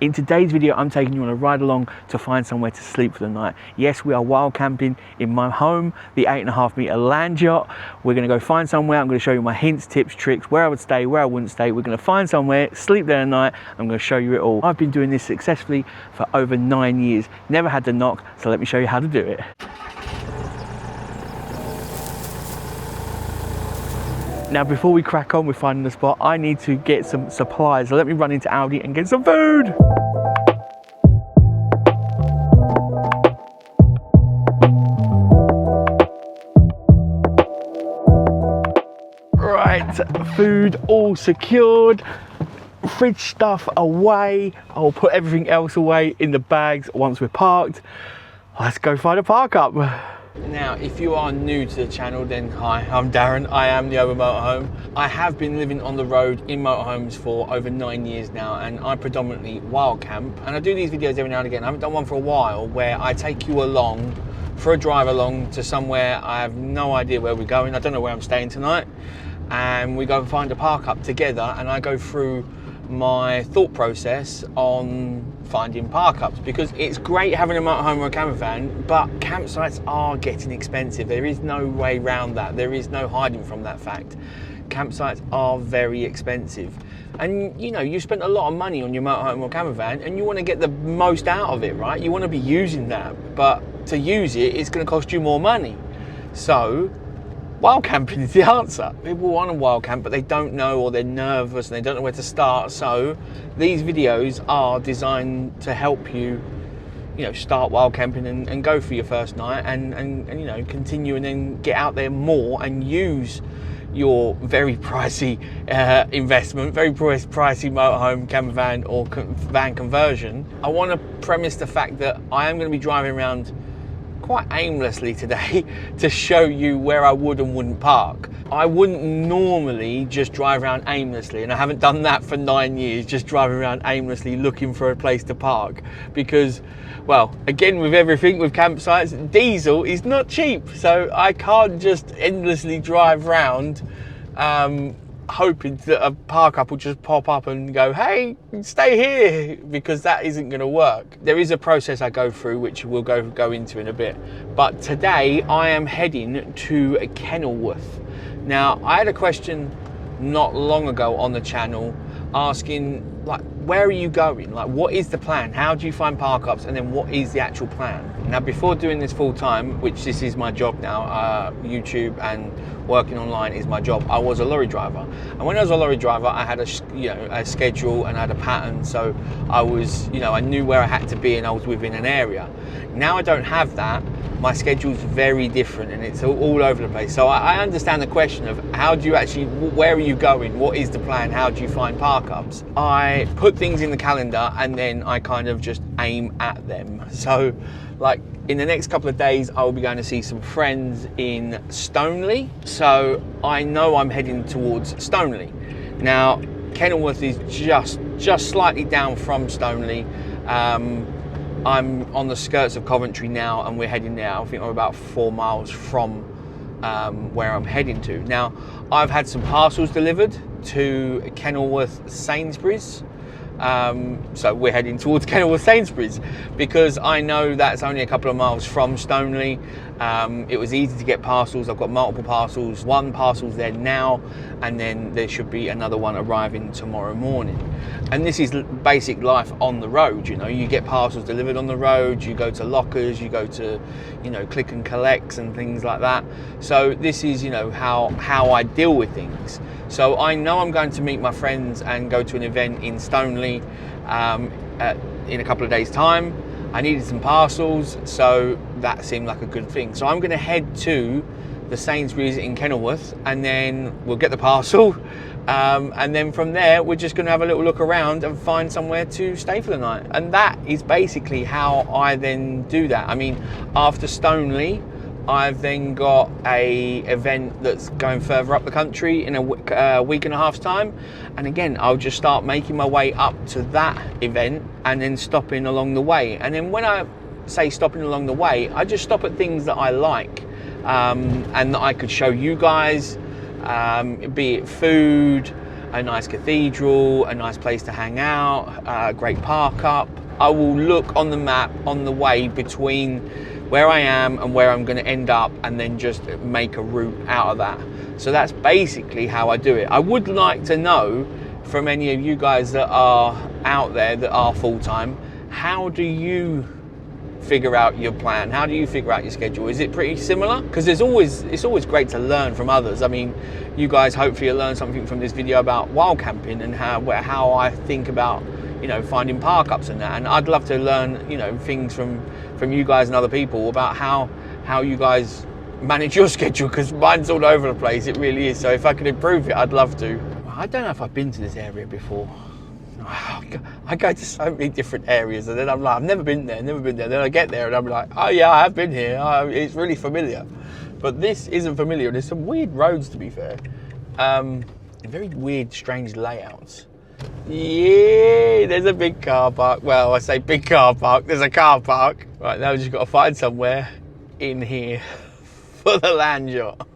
In today's video, I'm taking you on a ride along to find somewhere to sleep for the night. Yes, we are wild camping in my home, the 8.5 meter Land Yacht. We're gonna go find somewhere. I'm gonna show you my hints, tips, tricks, where I would stay, where I wouldn't stay. We're gonna find somewhere, sleep there at night. I'm gonna show you it all. I've been doing this successfully for over 9 years. Never had the knock, so let me show you how to do it. Now, before we crack on with finding the spot, I need to get some supplies. So let me run into Aldi and get some food. Right, food all secured. Fridge stuff away. I'll put everything else away in the bags once we're parked. Let's go find a park up. Now, if you are new to the channel, then hi, I'm Darren. I am the Over Motorhome. I have been living on the road in motorhomes for over 9 years now, and I predominantly wild camp. And I do these videos every now and again. I haven't done one for a while where I take you along for a drive along to somewhere I have no idea where we're going. I don't know where I'm staying tonight. And we go and find a park up together, and I go through my thought process on finding park ups, because it's great having a motorhome or a camper van, but campsites are getting expensive. There is no way around that. There is no hiding from that fact. Campsites are very expensive, and you know, you spent a lot of money on your motorhome or camper van, and you want to get the most out of it, right? You want to be using that, but to use it, it's going to cost you more money. So wild camping is the answer. People want a wild camp, but they don't know, or they're nervous and they don't know where to start. So these videos are designed to help you, start wild camping and go for your first night and continue and then get out there more and use your very pricey investment, very pricey motorhome, camper van or van conversion. I want to premise the fact that I am going to be driving around quite aimlessly today to show you where I would and wouldn't park. I wouldn't normally just drive around aimlessly, and I haven't done that for 9 years, just driving around aimlessly looking for a place to park, because, well, again, with everything, with campsites, diesel is not cheap, so I can't just endlessly drive around hoping that a park up will just pop up and go, hey, stay here, because that isn't going to work. There is a process I go through, which we'll go into in a bit. But today I am heading to Kenilworth. Now, I had a question not long ago on the channel asking, like, where are you going? Like, what is the plan? How do you find park ups? And then what is the actual plan? Now, before doing this full time, which this is my job now, YouTube and working online is my job, I was a lorry driver. And when I was a lorry driver, I had a schedule and I had a pattern. So I was, I knew where I had to be and I was within an area. Now I don't have that. My schedule's very different and it's all over the place. So I understand the question of how do you actually, where are you going? What is the plan? How do you find park ups? I put things in the calendar and then I kind of just aim at them. So like in the next couple of days, I will be going to see some friends in Stoneleigh. So I know I'm heading towards Stoneleigh. Now, Kenilworth is just slightly down from Stoneleigh. I'm on the skirts of Coventry now and we're heading now. I think I'm about 4 miles from where I'm heading to. Now, I've had some parcels delivered to Kenilworth Sainsbury's. So we're heading towards Kenilworth Sainsbury's because I know that's only a couple of miles from Stoneleigh. It was easy to get parcels. I've got multiple parcels. One parcel's there now, and then there should be another one arriving tomorrow morning. And this is basic life on the road. You get parcels delivered on the road, you go to lockers, you go to, click and collects and things like that. So this is, how I deal with things. So I know I'm going to meet my friends and go to an event in Stoneleigh in a couple of days' time. I needed some parcels, so that seemed like a good thing. So I'm going to head to the Sainsbury's in Kenilworth, and then we'll get the parcel. And then from there, we're just going to have a little look around and find somewhere to stay for the night. And that is basically how I then do that. I mean, after Stoneleigh, I've then got a event that's going further up the country in a week and a half's time. And again, I'll just start making my way up to that event and then stopping along the way. And then when I say stopping along the way, I just stop at things that I like and that I could show you guys, be it food, a nice cathedral, a nice place to hang out, a great Parkup. I will look on the map on the way between where I am and where I'm going to end up, and then just make a route out of that. So that's basically how I do it. I would like to know from any of you guys that are out there that are full-time, how do you figure out your plan? How do you figure out your schedule? Is it pretty similar? Because it's always great to learn from others. I mean, you guys hopefully learn something from this video about wild camping and how I think about, you know, finding Parkups and that. And I'd love to learn, you know, things from you guys and other people about how you guys manage your schedule, because mine's all over the place. It really is. So if I could improve it, I'd love to. I don't know if I've been to this area before. I go to so many different areas, and then I'm like, I've never been there. Then I get there and I'm like, oh yeah, I have been here. It's really familiar. But this isn't familiar. There's some weird roads, to be fair. Very weird, strange layouts. Yeah, there's a big car park. Well, I say big car park. There's a car park. Right, now we've just got to find somewhere in here for the Land Yacht.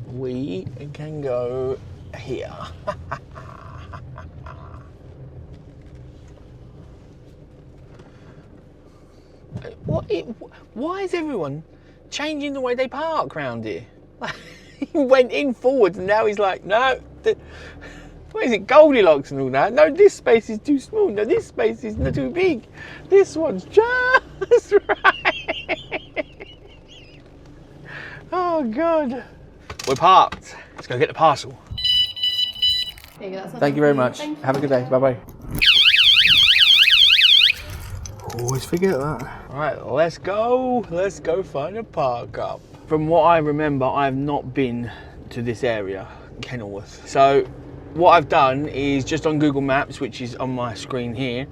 We can go here. Why is everyone changing the way they park around here? He went in forwards and now he's like, no, what is it, Goldilocks and all that? No, this space is too small. No, this space is not too big. This one's just right. Oh God. We're parked. Let's go get the parcel. There you go, Thank you very much. Have a good day. Bye-bye. Always forget that. All right, let's go. Let's go find a Parkup. From what I remember, I've not been to this area, Kenilworth. So what I've done is just on Google Maps, which is on my screen here,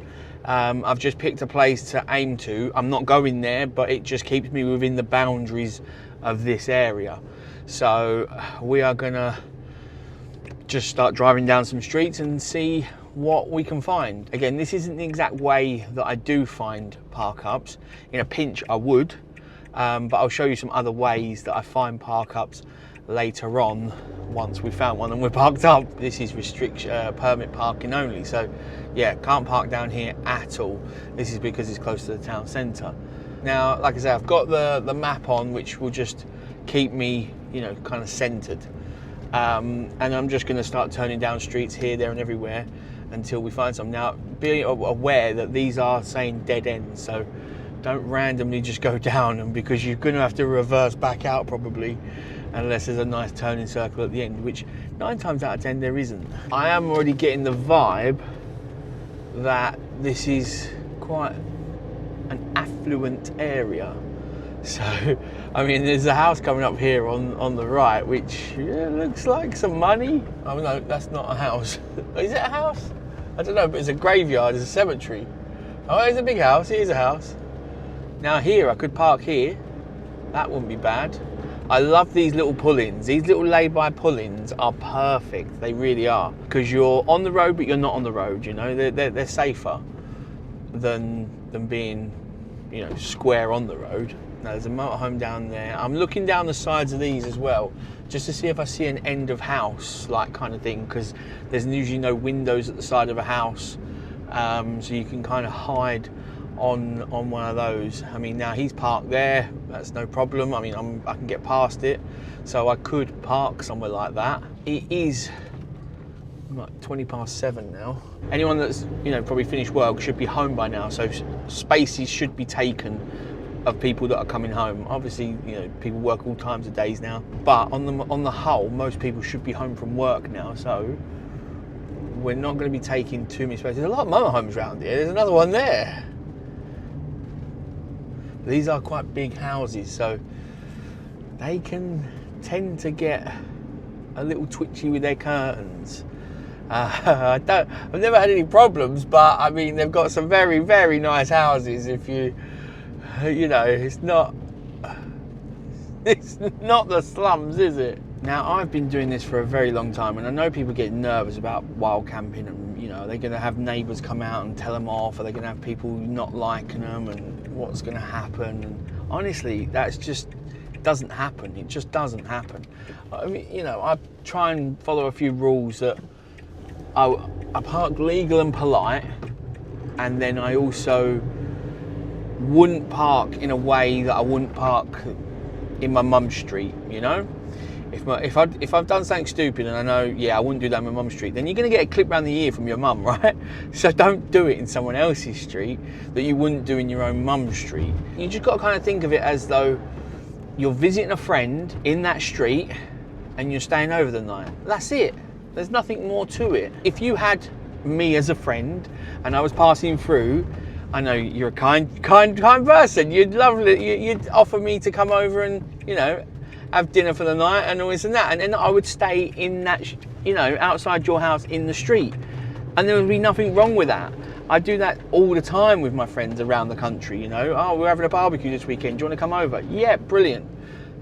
I've just picked a place to aim to. I'm not going there, but it just keeps me within the boundaries of this area. So we are gonna just start driving down some streets and see what we can find. Again, this isn't the exact way that I do find Parkups. In a pinch I would, but I'll show you some other ways that I find Parkups later on once we've found one and we're parked up. This is permit parking only, so yeah, can't park down here at all. This is because it's close to the town centre. Now, like I say, I've got the map on, which will just keep me, you know, kind of centred. And I'm just going to start turning down streets here, there and everywhere until we find some. Now, be aware that these are saying dead ends, so don't randomly just go down them, because you're going to have to reverse back out probably, unless there's a nice turning circle at the end, which 9 times out of 10 there isn't. I am already getting the vibe that this is quite an affluent area. So, I mean, there's a house coming up here on the right, which looks like some money. Oh no, that's not a house. Is it a house? I don't know, but it's a graveyard, it's a cemetery. Oh, it's a big house, it is a house. Now here, I could park here. That wouldn't be bad. I love these little pull-ins. These little lay-by pull-ins are perfect. They really are. Because you're on the road, but you're not on the road, you know. They're safer than being, you know, square on the road. Now, there's a motorhome down there. I'm looking down the sides of these as well, just to see if I see an end of house, like kind of thing, because there's usually no windows at the side of a house. So you can kind of hide on one of those. I mean, now he's parked there, that's no problem. I mean, I can get past it, so I could park somewhere like that. It is like 7:20 now. Anyone that's, you know, probably finished work should be home by now, so spaces should be taken of people that are coming home. Obviously, you know, people work all times of days now, but on the whole, most people should be home from work now, so we're not going to be taking too many spaces. There's a lot of motorhomes around here. There's another one there. These are quite big houses, so they can tend to get a little twitchy with their curtains. I've never had any problems, but I mean, they've got some very, very nice houses. If you know, it's not the slums, is it? Now, I've been doing this for a very long time, and I know people get nervous about wild camping, and, you know, they're going to have neighbours come out and tell them off, or they're going to have people not liking them, and what's going to happen. And honestly, that's just It doesn't happen. It just doesn't happen. I mean, you know, I try and follow a few rules that I park legal and polite, and then I also wouldn't park in a way that I wouldn't park in my mum's street, you know? If I've done something stupid and I know, yeah, I wouldn't do that in my mum's street, then you're going to get a clip round the ear from your mum, right? So don't do it in someone else's street that you wouldn't do in your own mum's street. You just got to kind of think of it as though you're visiting a friend in that street and you're staying over the night. That's it. There's nothing more to it. If you had me as a friend and I was passing through, I know you're a kind person. You'd love it. You'd offer me to come over and, you know, have dinner for the night and all this and that. And then I would stay in that, you know, outside your house in the street. And there would be nothing wrong with that. I do that all the time with my friends around the country, you know. Oh, we're having a barbecue this weekend. Do you want to come over? Yeah, brilliant.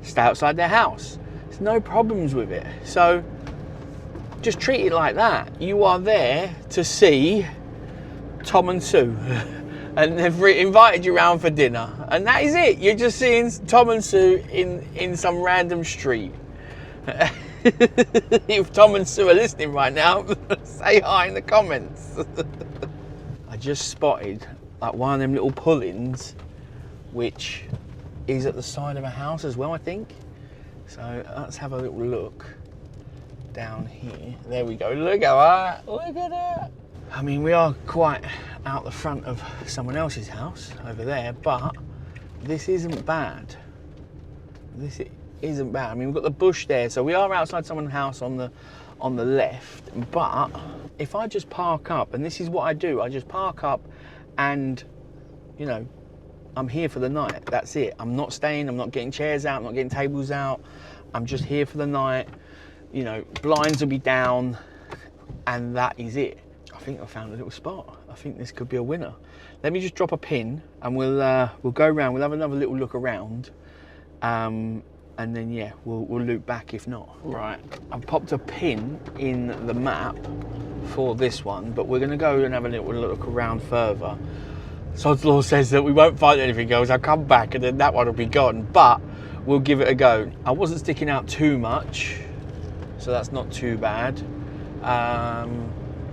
Stay outside their house. There's no problems with it. So just treat it like that. You are there to see Tom and Sue. And they've invited you round for dinner. And that is it. You're just seeing Tom and Sue in some random street. If Tom and Sue are listening right now, say hi in the comments. I just spotted like one of them little pull-ins, which is at the side of a house as well, I think. So let's have a little look down here. There we go. Look at that. Look at that. I mean, we are quite out the front of someone else's house over there, but this isn't bad. This isn't bad. I mean, we've got the bush there, so we are outside someone's house on the left, but if I just park up, and this is what I do, I just park up and, you know, I'm here for the night. That's it. I'm not staying, I'm not getting chairs out, I'm not getting tables out. I'm just here for the night. You know, blinds will be down, and that is it. I think I found a little spot. I think this could be a winner. Let me just drop a pin and we'll go around. We'll have another little look around. And then, yeah, we'll loop back if not. Right, I've popped a pin in the map for this one, but we're going to go and have a little look around further. Sod's Law says that we won't find anything else. I'll come back and then that one will be gone, but we'll give it a go. I wasn't sticking out too much, so that's not too bad.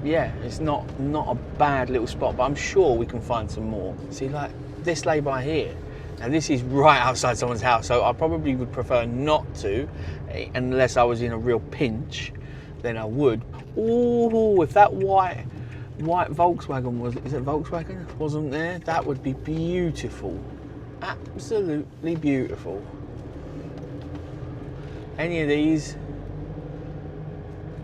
Yeah, it's not a bad little spot, but I'm sure we can find some more. See, like this lay-by here. Now this is right outside someone's house, so I probably would prefer not to, unless I was in a real pinch, then I would. Oh, if that white Volkswagen is it Volkswagen? Wasn't there? That would be beautiful. Absolutely beautiful. Any of these.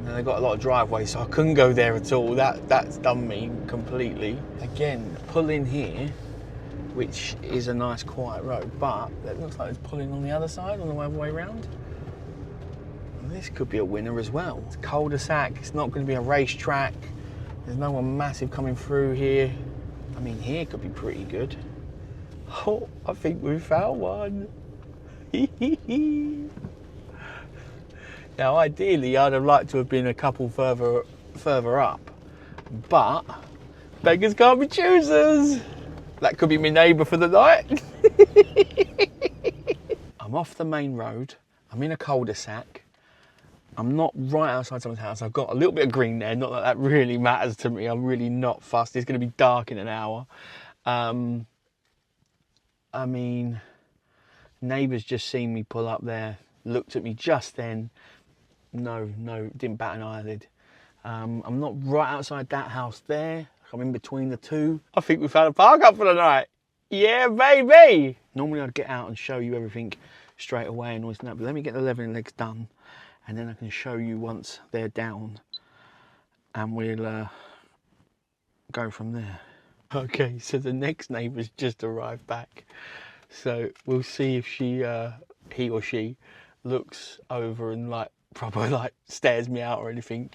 And they've got a lot of driveways, so I couldn't go there at all. That's done me completely. Again, pull in here, which is a nice quiet road, but it looks like it's pulling on the other side, on the other way around. And this could be a winner as well. It's cul-de-sac, it's not going to be a racetrack. There's no one massive coming through here. I mean, here could be pretty good. Oh, I think we found one. Now, ideally, I'd have liked to have been a couple further up, but beggars can't be choosers. That could be my neighbour for the night. I'm off the main road. I'm in a cul-de-sac. I'm not right outside someone's house. I've got a little bit of green there. Not that that really matters to me. I'm really not fussed. It's going to be dark in an hour. I mean, neighbours just seen me pull up there, looked at me just then. No, didn't bat an eyelid. I'm not right outside that house there. I'm in between the two. I think we found a park up for the night. Yeah, baby. Normally I'd get out and show you everything straight away and all this and that, but let me get the leveling legs done and then I can show you once they're down and we'll go from there. Okay, so the next neighbour's just arrived back. So we'll see if he or she looks over and like proper like stares me out or anything.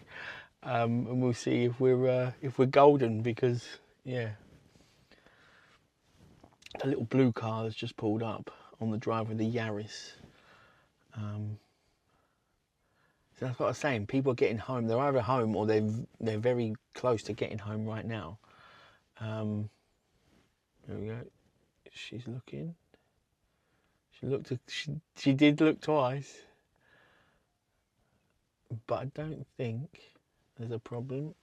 And we'll see if we're golden, because yeah, the little blue car has just pulled up on the driveway, the Yaris. So that's what I was saying. People are getting home. They're either home or they're very close to getting home right now. There we go. She's looking She did look twice, but I don't think there's a problem.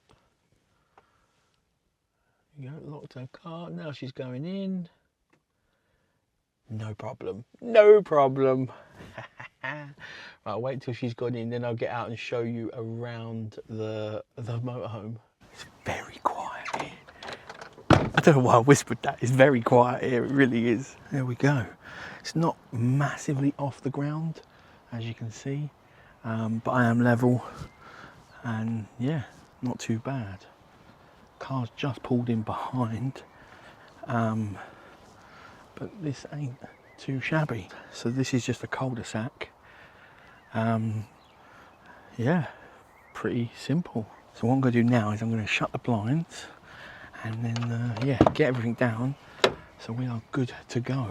You go, locked her car. Now she's going in. No problem. No problem. Right, wait till she's gone in, then I'll get out and show you around the motorhome. It's very quiet here. I don't know why I whispered that. It's very quiet here. It really is. There we go. It's not massively off the ground, as you can see, but I am level, and yeah, not too bad. Car's just pulled in behind, but this ain't too shabby. So this is just a cul-de-sac. Yeah, pretty simple. So what I'm going to do now is I'm going to shut the blinds and then yeah, get everything down so we are good to go.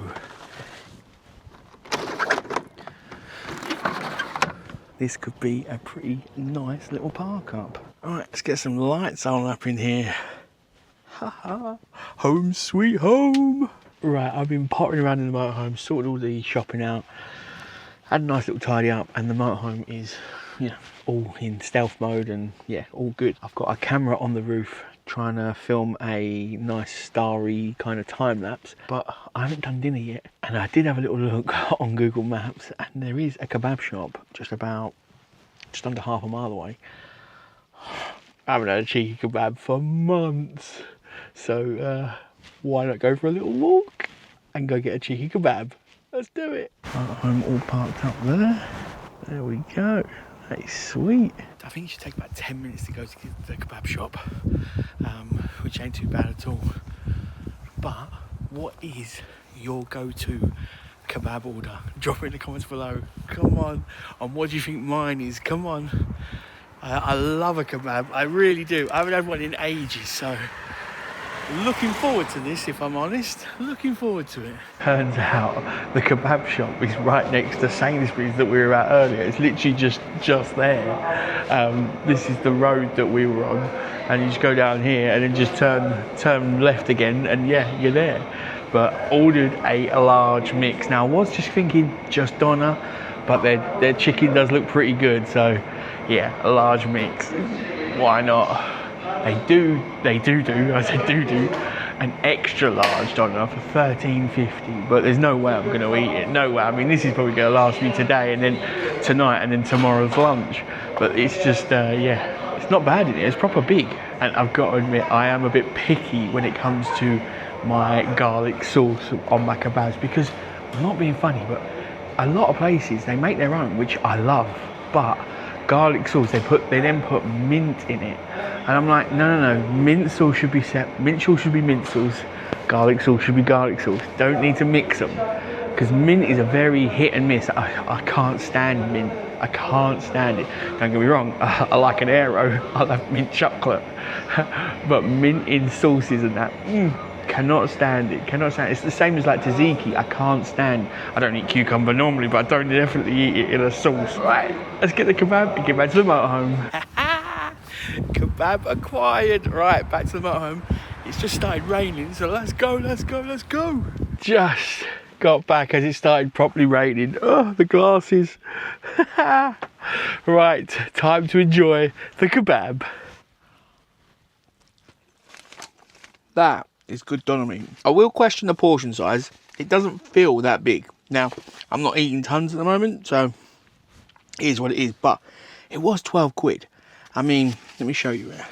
This could be a pretty nice little park up. All right, let's get some lights on up in here. Haha, home sweet home. Right, I've been pottering around in the motorhome, sorted all the shopping out, had a nice little tidy up, and the motorhome is, you know, all in stealth mode and yeah, all good. I've got a camera on the roof trying to film a nice starry kind of time lapse, but I haven't done dinner yet. And I did have a little look on Google Maps, and there is a kebab shop just under half a mile away. I haven't had a cheeky kebab for months, so why not go for a little walk and go get a cheeky kebab? Let's do it. I'm all parked up there. There we go. That is sweet. I think it should take about 10 minutes to go to the kebab shop, which ain't too bad at all. But what is your go-to kebab order? Drop it in the comments below. Come on. And what do you think mine is? Come on. I love a kebab. I really do. I haven't had one in ages, so looking forward to this, if I'm honest. Looking forward to it. Turns out the kebab shop is right next to Sainsbury's that we were at earlier. It's literally just there. This is the road that we were on, and you just go down here and then just turn left again, and yeah, you're there. But ordered a large mix. Now I was just thinking just doner, but their chicken does look pretty good, so yeah, a large mix. Why not? They do an extra large doner for $13.50, but there's no way I'm going to eat it. No way. I mean, this is probably going to last me today and then tonight and then tomorrow's lunch. But it's just, yeah, it's not bad in it. It's proper big. And I've got to admit, I am a bit picky when it comes to my garlic sauce on my kebabs, because I'm not being funny, but a lot of places, they make their own, which I love, but garlic sauce, they then put mint in it. And I'm like, no, mint sauce should be mint sauce should be mint sauce, garlic sauce should be garlic sauce. Don't need to mix them, because mint is a very hit and miss. I can't stand mint. I can't stand it. Don't get me wrong, I like an Aero. I love mint chocolate, but mint in sauces and that, cannot stand it. Cannot stand it. It's the same as like tzatziki. I can't stand. I don't eat cucumber normally, but I don't definitely eat it in a sauce. Right, let's get the kebab and get back to the motorhome. Kebab acquired. Right, back to the motorhome. It's just started raining, so let's go. Just got back as it started properly raining. Oh, the glasses. Right, time to enjoy the kebab. That is good doner meat. I will question the portion size. It doesn't feel that big. Now, I'm not eating tons at the moment, so it is what it is, but it was 12 quid. I mean, let me show you here.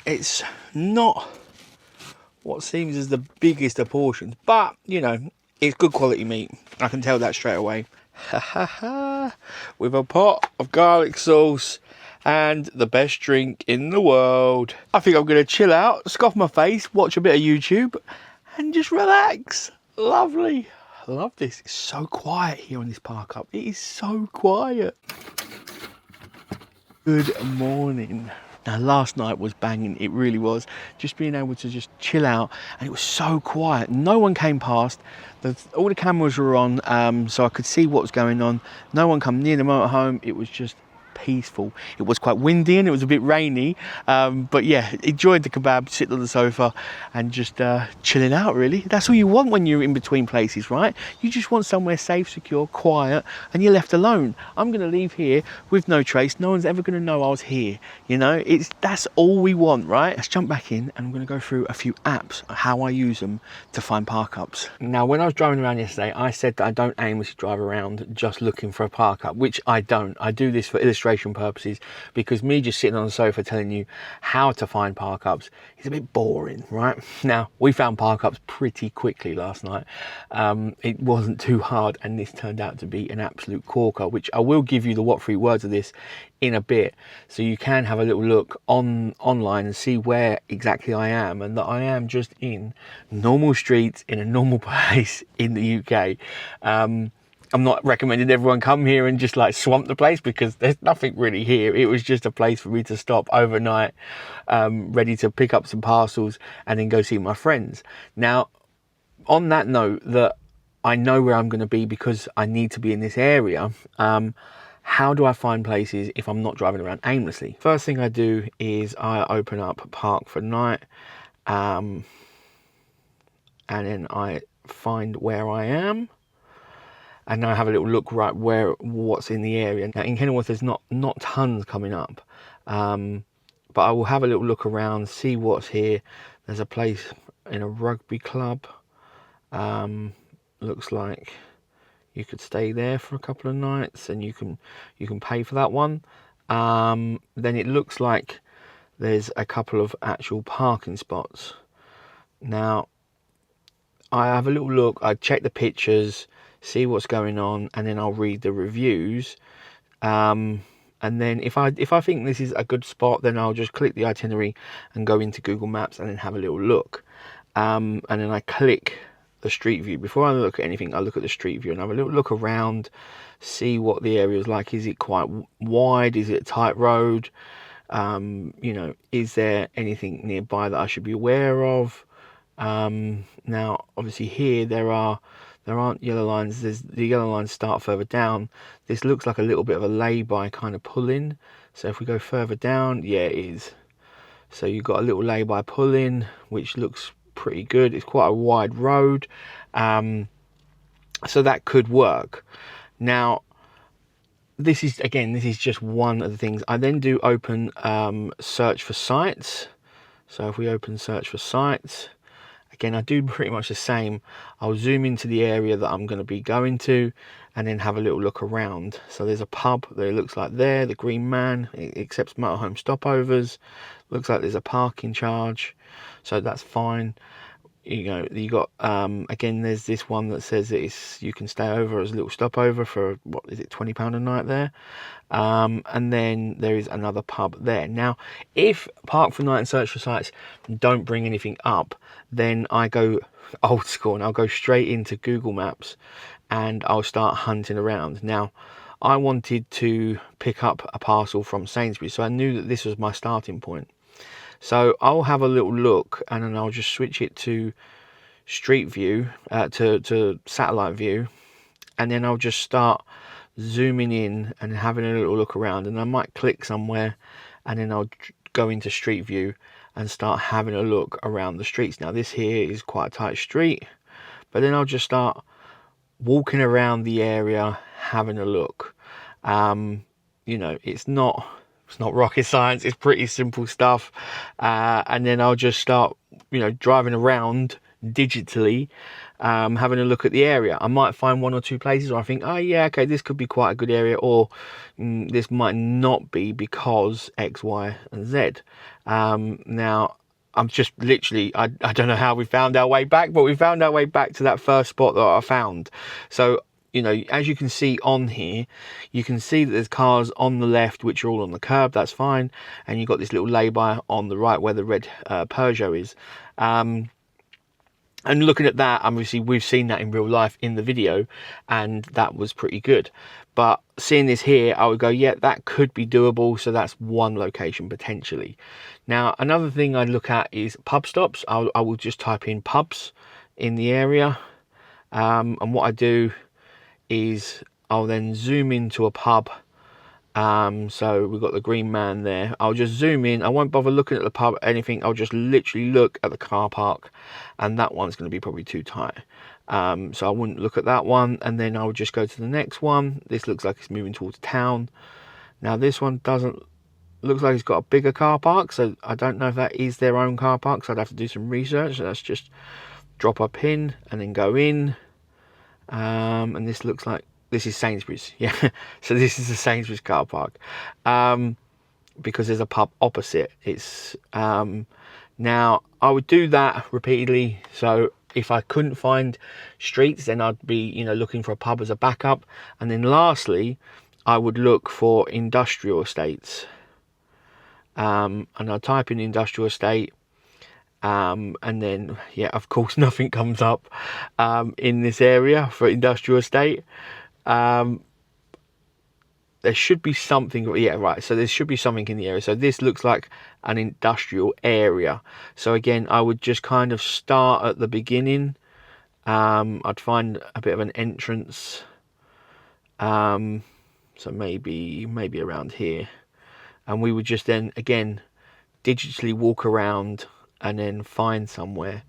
It's not what seems as the biggest of portions, but, you know, it's good quality meat. I can tell that straight away. With a pot of garlic sauce and the best drink in the world. I think I'm going to chill out, scoff my face, watch a bit of YouTube, and just relax. Lovely. I love this. It's so quiet here on this Parkup. It is so quiet. Good morning. Now, last night was banging. It really was. Just being able to just chill out, and it was so quiet. No one came past. All the cameras were on, so I could see what was going on. No one come near the motorhome. It was just peaceful. It was quite windy and it was a bit rainy, but yeah, enjoyed the kebab, sitting on the sofa and just chilling out really. That's all you want when you're in between places, right? You just want somewhere safe, secure, quiet, and you're left alone. I'm gonna leave here with no trace. No one's ever gonna know I was here. You know, that's all we want, right? Let's jump back in and I'm gonna go through a few apps, how I use them to find Parkups. Now, when I was driving around yesterday, I said that I don't aimlessly drive around just looking for a Parkup, which I don't. I do this for illustration purposes, because me just sitting on the sofa telling you how to find Parkups is a bit boring, right? Now, we found Parkups pretty quickly last night. It wasn't too hard, and this turned out to be an absolute corker, which I will give you the what 3 words of this in a bit, so you can have a little look online and see where exactly I am, and that I am just in normal streets in a normal place in the UK. I'm not recommending everyone come here and just like swamp the place, because there's nothing really here. It was just a place for me to stop overnight, ready to pick up some parcels and then go see my friends. Now, on that note, that I know where I'm going to be because I need to be in this area. How do I find places if I'm not driving around aimlessly? First thing I do is I open up Park for Night, and then I find where I am, and now I have a little look right what's in the area. Now in Kenilworth there's not tons coming up, but I will have a little look around, see what's here. There's a place in a rugby club. Looks like you could stay there for a couple of nights and you can pay for that one. Then it looks like there's a couple of actual parking spots. Now I have a little look, I check the pictures, see what's going on, and then I'll read the reviews. And then if I think this is a good spot, then I'll just click the itinerary and go into Google Maps and then have a little look. And then I click the street view. Before I look at anything, I look at the street view and have a little look around, see what the area is like. Is it quite wide? Is it a tight road? You know, is there anything nearby that I should be aware of? Now obviously here there aren't yellow lines. The yellow lines start further down. This looks like a little bit of a lay-by kind of pull-in. So if we go further down, yeah, it is. So you've got a little lay-by pull-in, which looks pretty good. It's quite a wide road, so that could work. Now this is just one of the things. I then do open Searchforsites. So if we open Searchforsites, again I do pretty much the same. I'll zoom into the area that I'm going to be going to and then have a little look around. So there's a pub there, it looks like there, the Green Man. It accepts motorhome stopovers. Looks like there's a parking charge, so that's fine. You know, you got again there's this one that says that you can stay over as a little stopover for, what is it, £20 a night there. And then there is another pub there. Now if Park for Night and Searchforsites don't bring anything up, then I go old school and I'll go straight into Google Maps and I'll start hunting around. Now I wanted to pick up a parcel from Sainsbury, so I knew that this was my starting point. So I'll have a little look and then I'll just switch it to street view, to satellite view, and then I'll just start zooming in and having a little look around, and I might click somewhere and then I'll go into street view and start having a look around the streets. Now this here is quite a tight street, but then I'll just start walking around the area having a look. You know, it's not rocket science, it's pretty simple stuff. And then I'll just start, you know, driving around digitally, having a look at the area. I might find one or two places where I think, oh yeah, okay, this could be quite a good area, or this might not be because X, Y, and Z. Now I'm just literally, I don't know how we found our way back, but we found our way back to that first spot that I found. So, you know, as you can see on here, you can see that there's cars on the left which are all on the curb. That's fine. And you've got this little lay-by on the right where the red Peugeot is. And looking at that, obviously we've seen that in real life in the video, and that was pretty good. But seeing this here, I would go, yeah, that could be doable. So that's one location potentially. Now, another thing I look at is pub stops. I will just type in pubs in the area. And what I do is I'll then zoom into a pub, So we've got the green man there. I'll just zoom in. I won't bother looking at the pub, anything. I'll just literally look at the car park, and that one's going to be probably too tight. So I wouldn't look at that one, and then I would just go to the next one. This looks like it's moving towards town. Now this one doesn't, looks like it's got a bigger car park, so I don't know if that is their own car park, so I'd have to do some research. So let's just drop a pin and then go in. And this looks like, this is Sainsbury's, yeah. So this is the Sainsbury's car park, because there's a pub opposite. It's now I would do that repeatedly. So if I couldn't find streets, then I'd be, you know, looking for a pub as a backup. And then lastly, I would look for industrial estates. And I'll type in industrial estate. And then, yeah, of course, nothing comes up in this area for industrial estate. There should be something, yeah, right, so there should be something in the area. So this looks like an industrial area. So again, I would just kind of start at the beginning. I'd find a bit of an entrance, so maybe around here, and we would just then again digitally walk around and then find somewhere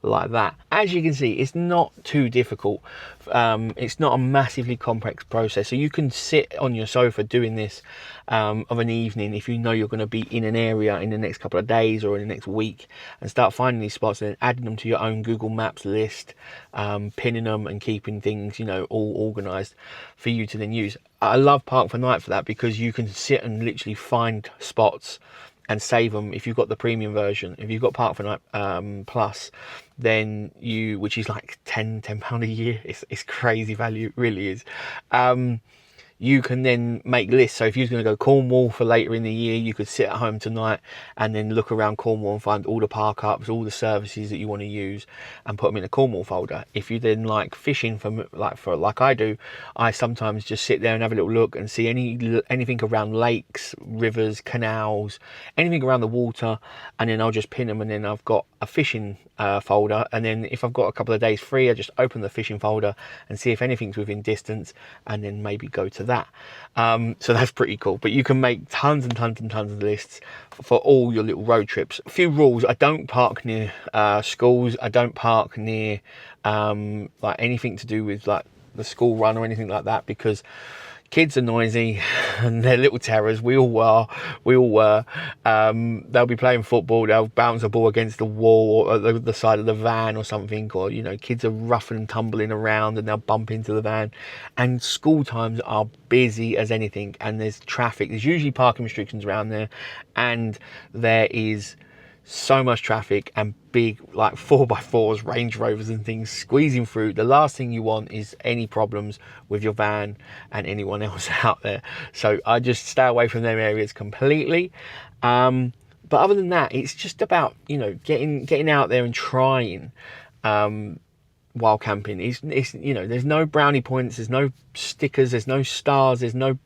like that. As you can see, it's not too difficult. It's not a massively complex process, so you can sit on your sofa doing this of an evening if you know you're going to be in an area in the next couple of days or in the next week, and start finding these spots and then adding them to your own Google Maps list, pinning them and keeping things, you know, all organized for you to then use. I love Park for Night for that, because you can sit and literally find spots and save them. If you've got the premium version, if you've got Park for Night Plus, then you, which is like £10 a year, it's crazy value, it really is. You can then make lists. So if you're going to go Cornwall for later in the year, you could sit at home tonight and then look around Cornwall and find all the Parkups, all the services that you want to use, and put them in a Cornwall folder. If you then like fishing like I do, I sometimes just sit there and have a little look and see anything around lakes, rivers, canals, anything around the water, and then I'll just pin them, and then I've got a fishing folder. And then if I've got a couple of days free, I just open the fishing folder and see if anything's within distance, and then maybe go to that. So that's pretty cool. But you can make tons and tons and tons of lists for all your little road trips. A few rules: I don't park near schools. I don't park near like anything to do with like the school run or anything like that, because kids are noisy and they're little terrors. We all were. They'll be playing football, they'll bounce a ball against the wall or the side of the van or something, or, you know, kids are rough and tumbling around and they'll bump into the van. And school times are busy as anything, and there's traffic. There's usually parking restrictions around there, and there is so much traffic and big like 4x4s, Range Rovers and things squeezing through. The last thing you want is any problems with your van and anyone else out there. So I just stay away from them areas completely. But other than that, it's just about, you know, getting out there and trying while camping. It's you know, there's no brownie points, there's no stickers, there's no stars, there's no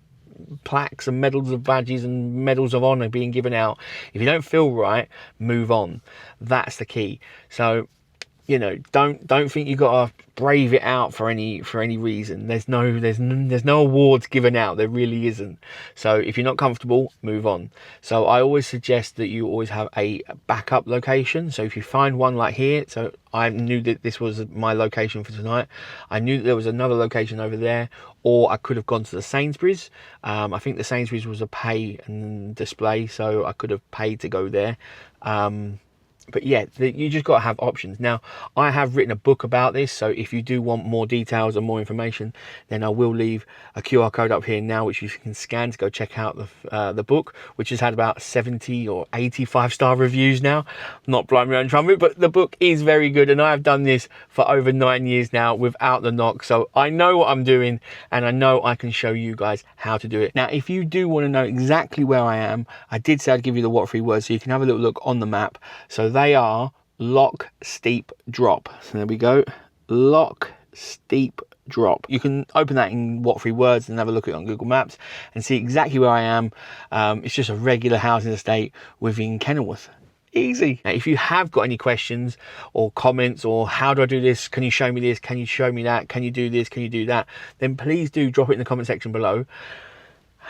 plaques and medals of badges and medals of honor being given out. If you don't feel right, move on. That's the key. So, you know, don't think you got to brave it out for any reason. There's no awards given out. There really isn't. So if you're not comfortable, move on. So I always suggest that you always have a backup location. So if you find one like here, so I knew that this was my location for tonight. I knew that there was another location over there, or I could have gone to the Sainsbury's. I think the Sainsbury's was a pay and display, so I could have paid to go there. But yeah, you just got to have options. Now, I have written a book about this, so if you do want more details and more information, then I will leave a QR code up here now, which you can scan to go check out the book, which has had about 70 or 85-star reviews now. I'm not blowing my own trumpet, but the book is very good, and I've done this for over 9 years now without the knock, so I know what I'm doing, and I know I can show you guys how to do it. Now, if you do want to know exactly where I am, I did say I'd give you the what 3 words, so you can have a little look on the map. So they are lock, steep, drop. So there we go, lock, steep, drop. You can open that in what 3 words and have a look at it on Google Maps and see exactly where I am. It's just a regular housing estate within Kenilworth. Easy. Now, if you have got any questions or comments, or how do I do this, can you show me this, can you show me that, can you do this, can you do that, then please do drop it in the comment section below.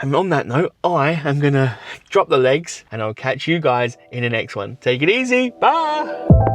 And on that note, I am gonna drop the legs and I'll catch you guys in the next one. Take it easy, bye.